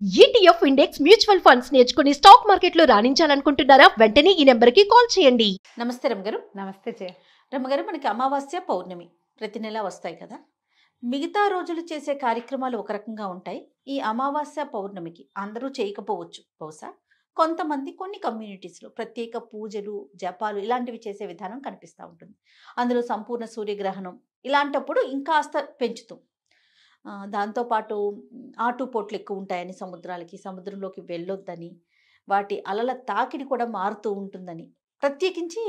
ETF index mutual funds నేర్చుకుని stock మార్కెట్లో రాణించాలనుకుంటున్నారా? వెంటనే ఈ నెంబర్కి కాల్ చేయండి. నమస్తే రమ్మగారు. నమస్తే చే రమ్మగారు, మనకి అమావాస్య పౌర్ణమి ప్రతి నెల వస్తాయి కదా. మిగతా రోజులు చేసే కార్యక్రమాలు ఒక రకంగా ఉంటాయి. ఈ అమావాస్య పౌర్ణమికి అందరూ చేయకపోవచ్చు బహుశా. కొంతమంది కొన్ని కమ్యూనిటీస్లో ప్రత్యేక పూజలు జపాలు ఇలాంటివి చేసే విధానం కనిపిస్తూ ఉంటుంది. అందులో సంపూర్ణ సూర్యగ్రహణం ఇలాంటప్పుడు ఇంకాస్త పెంచుతాం. దాంతోపాటు ఆటుపోట్లు ఎక్కువ ఉంటాయని సముద్రంలోకి వెళ్ళొద్దని, వాటి అలల తాకిడి కూడా మారుతూ ఉంటుందని ప్రత్యేకించి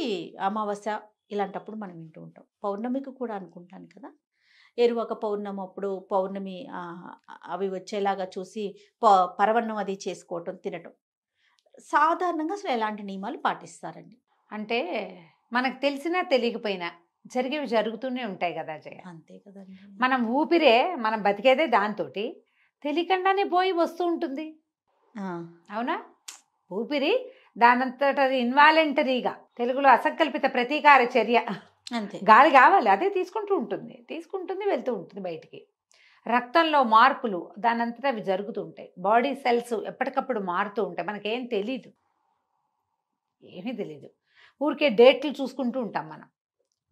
అమావాస్య ఇలాంటప్పుడు మనం వింటూ ఉంటాం. పౌర్ణమికి కూడా అనుకుంటాను కదా. ఏరువాక పౌర్ణమి అప్పుడు పౌర్ణమి అవి వచ్చేలాగా చూసి పరవన్నం అది చేసుకోవటం తినటం. సాధారణంగా అసలు ఎలాంటి నియమాలు పాటిస్తారండి? అంటే మనకు తెలిసినా తెలియకపోయినా జరిగేవి జరుగుతూనే ఉంటాయి కదా జయ. అంతే కదండి. మనం ఊపిరే మనం బతికేదే దాంతోటి తెలియకుండానే పోయి వస్తూ ఉంటుంది. అవునా? ఊపిరి దానంతట ఇన్వాలంటరీగా, తెలుగులో అసంకల్పిత ప్రతీకార చర్య. అంతే, గాలి కావాలి, అదే తీసుకుంటూ ఉంటుంది వెళ్తూ ఉంటుంది బయటికి. రక్తంలో మార్పులు దానంతటా అవి జరుగుతూ ఉంటాయి. బాడీ సెల్స్ ఎప్పటికప్పుడు మారుతూ ఉంటాయి. మనకేం తెలీదు, ఏమీ తెలీదు. ఊరికే డేట్లు చూసుకుంటూ ఉంటాం. మనం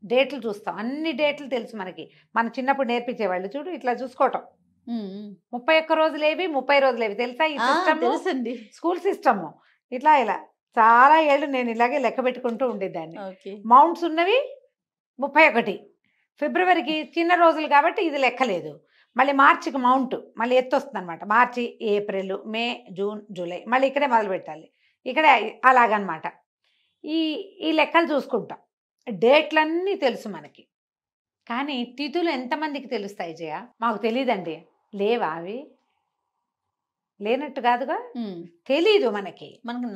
డేట్లు చూస్తాం, అన్ని డేట్లు తెలుసు మనకి. మన చిన్నప్పుడు నేర్పించేవాళ్ళు చూడు, ఇట్లా చూసుకోవటం. 31 రోజులేవి 30 రోజులేవి తెలుసా? ఈ సిస్టమ్ తెలుసండి, స్కూల్ సిస్టమ్. ఇట్లా చాలా ఏళ్ళు నేను ఇలాగే లెక్క పెట్టుకుంటూ ఉండేదాన్ని. మౌంట్స్ ఉన్నవి 31. ఫిబ్రవరికి చిన్న రోజులు కాబట్టి ఇది లెక్కలేదు. మళ్ళీ మార్చికి మౌంట్ మళ్ళీ ఎత్తు వస్తుంది అనమాట. మార్చి, ఏప్రిల్, మే, జూన్, జూలై మళ్ళీ ఇక్కడే మొదలు పెట్టాలి. ఇక్కడే అలాగనమాట. ఈ లెక్కలు చూసుకుంటాం. డేట్లన్నీ తెలుసు మనకి. కానీ తిథులు ఎంతమందికి తెలుస్తాయి జయ? మాకు తెలియదండి. లేవా అవి? లేనట్టు కాదుగా, తెలీదు మనకి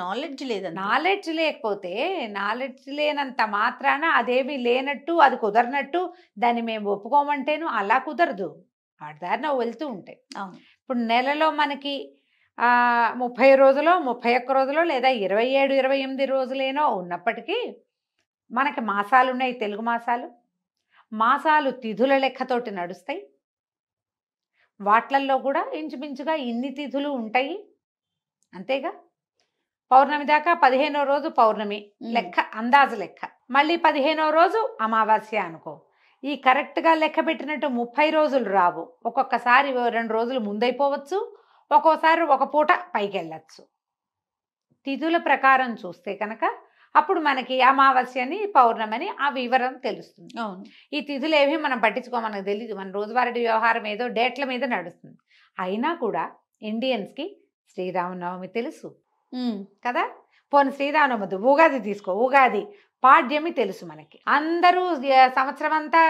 నాలెడ్జ్ లేదు. నాలెడ్జ్ లేకపోతే, నాలెడ్జ్ లేనంత మాత్రాన అదేమీ లేనట్టు, అది కుదరనట్టు దాన్ని మేము ఒప్పుకోమంటేను అలా కుదరదు. వాటి దారిన వెళ్తూ ఉంటాయి. ఇప్పుడు నెలలో మనకి 30 రోజులో 31 రోజులో లేదా 27 28 రోజులేనో ఉన్నప్పటికీ మనకి మాసాలు ఉన్నాయి. తెలుగు మాసాలు తిథుల లెక్కతోటి నడుస్తాయి. వాట్లల్లో కూడా ఇంచుమించుగా ఇన్ని తిథులు ఉంటాయి, అంతేగా. పౌర్ణమి దాకా 15వ రోజు పౌర్ణమి లెక్క, అందాజు లెక్క. మళ్ళీ 15వ రోజు అమావాస్య అనుకో. ఈ కరెక్ట్గా లెక్క పెట్టినట్టు 30 రోజులు రావు. ఒక్కొక్కసారి 2 రోజులు ముందైపోవచ్చు, ఒక్కోసారి ఒక పూట పైకి వెళ్ళచ్చు. తిథుల ప్రకారం చూస్తే కనుక అప్పుడు మనకి అమావాస్యని పౌర్ణమని ఆ వివరం తెలుస్తుంది. ఈ తిథులు ఏవి మనం పట్టించుకో, మనకు తెలియదు. మన రోజువారీ వ్యవహారం ఏదో డేట్ల మీద నడుస్తుంది. అయినా కూడా ఇండియన్స్కి శ్రీరామనవమి తెలుసు కదా. పోనీ శ్రీరామనవమి, ఉగాది తీసుకో, ఉగాది పాడ్యమి తెలుసు మనకి. అందరూ సంవత్సరం అంతా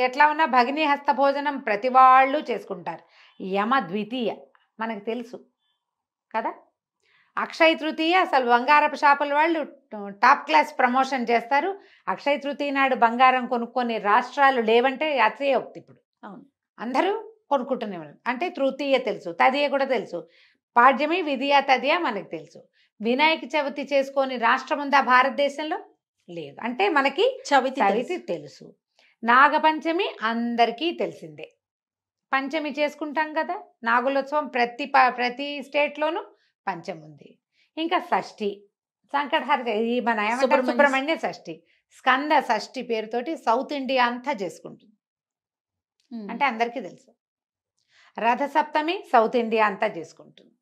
ఎట్లా ఉన్నా భగిని హస్త భోజనం ప్రతి వాళ్ళు చేసుకుంటారు. యమ ద్వితీయ మనకు తెలుసు కదా. అక్షయ తృతీయ అసలు బంగారపు షాపుల వాళ్ళు టాప్ క్లాస్ ప్రమోషన్ చేస్తారు. అక్షయ తృతీయ నాడు బంగారం కొనుక్కొని రాష్ట్రాలు లేవంటే అతిశయోక్తి. ఇప్పుడు అందరూ కొనుక్కుంటూనే ఉన్నారు. అంటే తృతీయ తెలుసు, తదియ కూడా తెలుసు. పాడ్యమి, విధియ, తదియ మనకు తెలుసు. వినాయక చవితి చేసుకొని రాష్ట్రం ఉందా భారతదేశంలో? లేదు. అంటే మనకి చవితి తెలుసు. నాగపంచమి అందరికీ తెలిసిందే. పంచమి చేసుకుంటాం కదా. నాగులోత్సవం ప్రతి స్టేట్లోనూ పంచమి ఉంది. ఇంకా షష్ఠి, సంకటహర, మన ఏమంటారు, సుబ్రహ్మణ్య షష్ఠి, స్కంద షష్ఠి పేరుతోటి సౌత్ ఇండియా అంతా చేసుకుంటుంది. అంటే అందరికీ తెలుసు. రథసప్తమి సౌత్ ఇండియా అంతా చేసుకుంటుంది.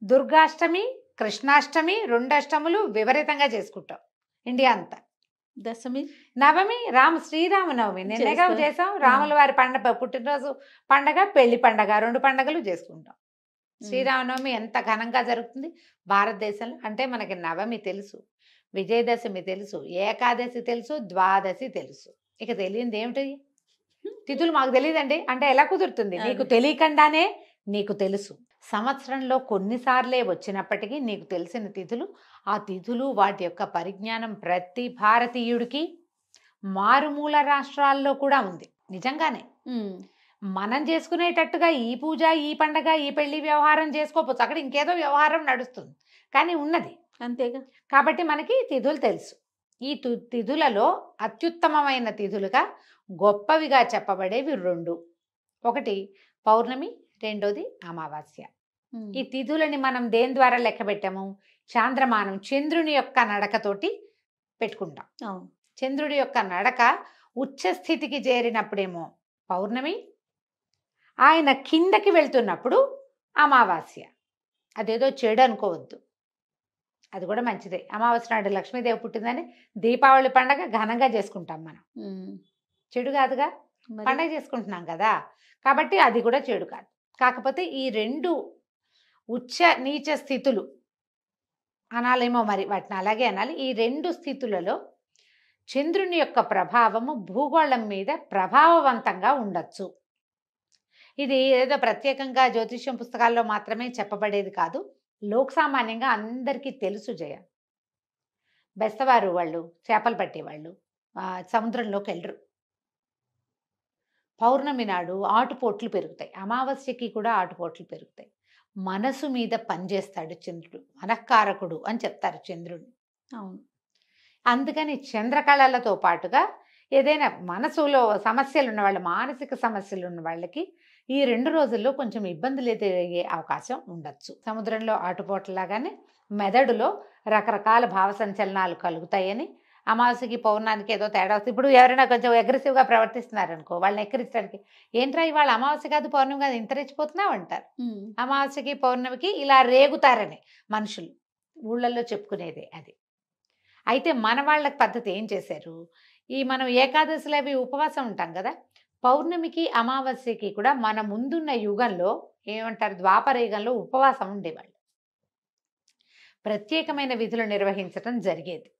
దుర్గాష్టమి, కృష్ణాష్టమి, 2 అష్టములు విపరీతంగా చేసుకుంటాం ఇండియా అంతా. దశమి, నవమి శ్రీరామనవమి నిన్నగా చేసాం. రాముల వారి పుట్టినరోజు పండగ, పెళ్లి పండగ, 2 పండగలు చేసుకుంటాం. శ్రీరామనవమి ఎంత ఘనంగా జరుగుతుంది భారతదేశంలో. అంటే మనకి నవమి తెలుసు, విజయదశమి తెలుసు, ఏకాదశి తెలుసు, ద్వాదశి తెలుసు. ఇక తెలియంది ఏమిటి? తిథులు మాకు తెలియదండి అంటే ఎలా కుదురుతుంది? నీకు తెలియకుండానే నీకు తెలుసు. సంవత్సరంలో కొన్నిసార్లే వచ్చినప్పటికీ నీకు తెలిసిన తిథులు, ఆ తిథులు వాటి యొక్క పరిజ్ఞానం ప్రతి భారతీయుడికి మారుమూల రాష్ట్రాల్లో కూడా ఉంది. నిజంగానే మనం చేసుకునేటట్టుగా ఈ పూజ, ఈ పండగ, ఈ పెళ్లి వ్యవహారం చేసుకోవచ్చు. అక్కడ ఇంకేదో వ్యవహారం నడుస్తుంది, కానీ ఉన్నది అంతేగా. కాబట్టి మనకి తిథులు తెలుసు. ఈ తిథులలో అత్యుత్తమమైన తిథులుగా గొప్పవిగా చెప్పబడేవి 2. ఒకటి పౌర్ణమి, రెండోది అమావాస్య. ఈ తిథులని మనం దేని ద్వారా లెక్క పెట్టాము? చాంద్రమానం, చంద్రుని యొక్క నడకతోటి పెట్టుకుంటాం. అవును. చంద్రుడి యొక్క నడక ఉచ్చ స్థితికి చేరినప్పుడేమో పౌర్ణమి, ఆయన కిందకి వెళ్తున్నప్పుడు అమావాస్య. అదేదో చెడు అనుకోవద్దు, అది కూడా మంచిదే. అమావాస్య నాడు లక్ష్మీదేవి పుట్టిందని దీపావళి పండగ ఘనంగా చేసుకుంటాం మనం. చెడు కాదుగా, మరి పండగ చేసుకుంటున్నాం కదా, కాబట్టి అది కూడా చెడు కాదు. కాకపోతే ఈ రెండు ఉచ్చ నీచ స్థితులు అనాలేమో, మరి వాటిని అలాగే అనాలి. ఈ రెండు స్థితులలో చంద్రుని యొక్క ప్రభావము భూగోళం మీద ప్రభావవంతంగా ఉండొచ్చు. ఇది ఏదో ప్రత్యేకంగా జ్యోతిష్యం పుస్తకాల్లో మాత్రమే చెప్పబడేది కాదు, లోకసామాన్యంగా అందరికీ తెలుసు. జయ, బెస్తవారు వాళ్ళు చేపలు పట్టేవాళ్ళు సముద్రంలోకి వెళ్ళరు. పౌర్ణమి నాడు ఆటుపోట్లు పెరుగుతాయి, అమావాస్యకి కూడా ఆటుపోట్లు పెరుగుతాయి. మనసు మీద పనిచేస్తాడు చంద్రుడు, మనఃకారకుడు అని చెప్తారు చంద్రుడు. అవును. అందుకని చంద్రకళలతో పాటుగా ఏదైనా మనసులో సమస్యలు ఉన్న వాళ్ళు, మానసిక సమస్యలు ఉన్న వాళ్ళకి ఈ 2 రోజుల్లో కొంచెం ఇబ్బందులు ఎదురయ్యే అవకాశం ఉండొచ్చు. సముద్రంలో ఆటుపోట్లలాగానే మెదడులో రకరకాల భావ సంచలనాలు కలుగుతాయని, అమావాస్యకి పౌర్ణానికి ఏదో తేడా వస్తుంది. ఇప్పుడు ఎవరైనా కొంచెం అగ్రెసివ్గా ప్రవర్తిస్తున్నారు అనుకో, వాళ్ళని ఎక్కిరించడానికి ఏంట్రా ఇవాళ అమావాస్య కాదు పౌర్ణమి కాదు ఇంత రెచ్చిపోతున్నావు అంటారు. అమావాస్యకి పౌర్ణమికి ఇలా రేగుతారని మనుషులు ఊళ్ళల్లో చెప్పుకునేదే అది. అయితే మన వాళ్ళ పద్ధతి ఏం చేశారు, ఈ మనం ఏకాదశిలో అవి ఉపవాసం ఉంటాం కదా, పౌర్ణమికి అమావాస్యకి కూడా మన ముందున్న యుగంలో ఏమంటారు, ద్వాపర యుగంలో ఉపవాసం ఉండేవాళ్ళు. ప్రత్యేకమైన విధులు నిర్వహించడం జరిగేది.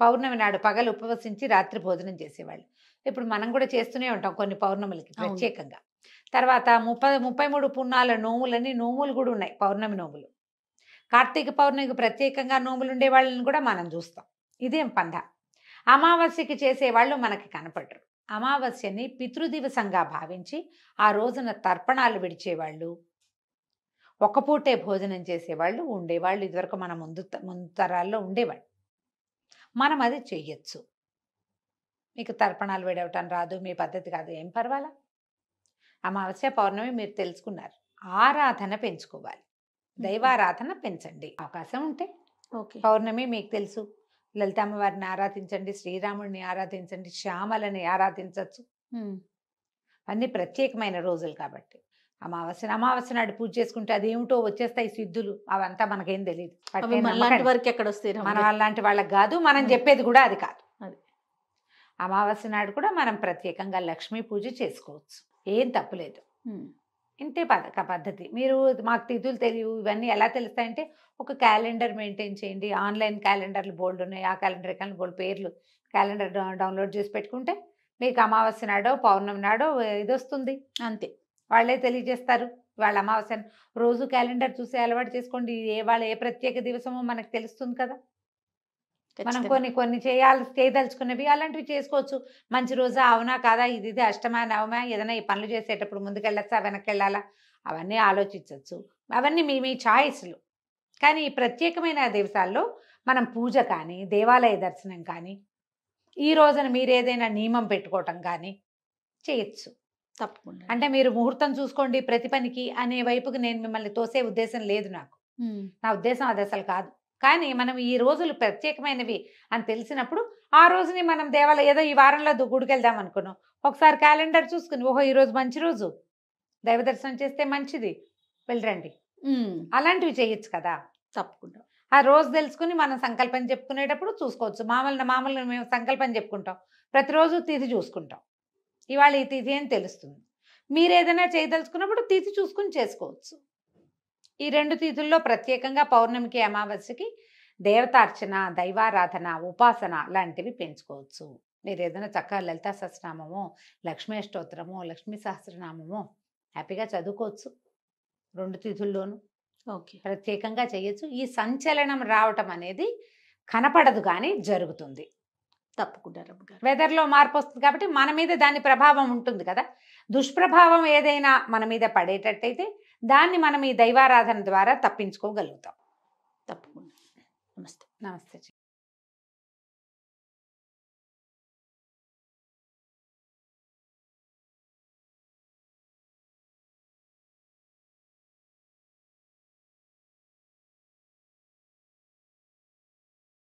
పౌర్ణమి నాడు పగలు ఉపవసించి రాత్రి భోజనం చేసేవాళ్ళు. ఇప్పుడు మనం కూడా చేస్తూనే ఉంటాం కొన్ని పౌర్ణములకి ప్రత్యేకంగా. తర్వాత 33 పున్నాల నోములని నోములు కూడా ఉన్నాయి, పౌర్ణమి నోములు. కార్తీక పౌర్ణమికి ప్రత్యేకంగా నోములు ఉండే వాళ్ళని కూడా మనం చూస్తాం. ఇదేం పండ. అమావాస్యకి చేసేవాళ్ళు మనకి కనపడరు. అమావాస్యని పితృదివసంగా భావించి ఆ రోజున తర్పణాలు విడిచేవాళ్ళు, ఒక పూటే భోజనం చేసేవాళ్ళు ఉండేవాళ్ళు. ఇదివరకు మన ముందు తరాల్లో ఉండేవాళ్ళు. మనం అది చెయ్యొచ్చు. మీకు తర్పణాలు విడవటం రాదు, మీ పద్ధతి కాదు, ఏం పర్వాలా. అమావాస్య పౌర్ణమి మీరు తెలుసుకున్నారు, ఆరాధన పెంచుకోవాలి, దైవారాధన పెంచండి అవకాశం ఉంటే. ఓకే. పౌర్ణమి మీకు తెలుసు, లలితమ్మవారిని ఆరాధించండి, శ్రీరాముడిని ఆరాధించండి, శ్యామలని ఆరాధించవచ్చు. అన్ని ప్రత్యేకమైన రోజులు కాబట్టి అమావాస్య నాడు పూజ చేసుకుంటే అదేమిటో వచ్చేస్తాయి సిద్ధులు, అవంతా మనకేం తెలియదు. వరకు ఎక్కడ వస్తాయి, మన అలాంటి వాళ్ళకి కాదు, మనం చెప్పేది కూడా అది కాదు. అది అమావాస్య నాడు కూడా మనం ప్రత్యేకంగా లక్ష్మీ పూజ చేసుకోవచ్చు, ఏం తప్పులేదు. ఇంతే పద్ధతి. మీరు మాకు తిథులు తెలియవు ఇవన్నీ ఎలా తెలుస్తాయంటే ఒక క్యాలెండర్ మెయింటైన్ చేయండి. ఆన్లైన్ క్యాలెండర్లు బోల్డ్ ఉన్నాయి, ఆ క్యాలెండర్ కానీ బోల్డ్ పేర్లు క్యాలెండర్ డౌన్లోడ్ చేసి పెట్టుకుంటే మీకు అమావాస్య నాడో పౌర్ణమి నాడో ఇది వస్తుంది, అంతే. వాళ్ళే తెలియజేస్తారు. వాళ్ళ అమావాస్య రోజు క్యాలెండర్ చూసి అలవాటు చేసుకోండి, ఏ ప్రత్యేక దివసమో మనకు తెలుస్తుంది కదా. మనం కొన్ని చేయదలుచుకున్నవి అలాంటివి చేసుకోవచ్చు. మంచి రోజా, అవునా కాదా, ఇది అష్టమా నవమా, ఏదైనా ఈ పనులు చేసేటప్పుడు ముందుకెళ్ళచ్చా వెనక్కి వెళ్ళాలా, అవన్నీ ఆలోచించవచ్చు. అవన్నీ మీ ఛాయిస్లు. కానీ ఈ ప్రత్యేకమైన దివసాల్లో మనం పూజ కానీ దేవాలయ దర్శనం కానీ ఈ రోజున మీరు ఏదైనా నియమం పెట్టుకోవటం కానీ చేయొచ్చు తప్పకుండా. అంటే మీరు ముహూర్తం చూసుకోండి ప్రతి పనికి అనే వైపుకి నేను మిమ్మల్ని తోసే ఉద్దేశం లేదు నాకు. నా ఉద్దేశం అది అసలు కాదు. కానీ మనం ఈ రోజులు ప్రత్యేకమైనవి అని తెలిసినప్పుడు ఆ రోజుని మనం దేవాలయం ఏదో ఈ వారంలో గుడికి వెళ్దాం అనుకున్నాం, ఒకసారి క్యాలెండర్ చూసుకుని ఓహో ఈరోజు మంచి రోజు, దైవ దర్శనం చేస్తే మంచిది, వెళ్ళరండి, అలాంటివి చేయొచ్చు కదా. తప్పకుండా ఆ రోజు తెలుసుకుని మనం సంకల్పం చెప్పుకునేటప్పుడు చూసుకోవచ్చు. మామూలుగా మేము సంకల్పం చెప్పుకుంటాం, ప్రతిరోజు తిథి చూసుకుంటాం, ఇవాళ ఈ తిథి అని తెలుస్తుంది. మీరు ఏదైనా చేయదలుచుకున్నప్పుడు తిథి చూసుకుని చేసుకోవచ్చు. ఈ 2 తిథుల్లో ప్రత్యేకంగా పౌర్ణమికి అమావాస్యకి దేవతార్చన, దైవారాధన, ఉపాసన లాంటివి పెంచుకోవచ్చు. మీరు ఏదైనా చక్కగా లలితా సహస్రనామమో, లక్ష్మీ అష్టోత్తరమో, లక్ష్మీ సహస్రనామమో హ్యాపీగా చదువుకోవచ్చు 2 తిథుల్లోనూ. ఓకే. ప్రత్యేకంగా చేయొచ్చు. ఈ సంచలనం రావటం అనేది కనపడదు కానీ జరుగుతుంది. తప్పకుండా రమ్మగారు. వెదర్లో మార్పు వస్తుంది కాబట్టి మన మీద దాని ప్రభావం ఉంటుంది కదా. దుష్ప్రభావం ఏదైనా మన మీద పడేటట్టయితే దాన్ని మనం ఈ దైవారాధన ద్వారా తప్పించుకోగలుగుతాం. తప్పకుండా. నమస్తే. నమస్తే.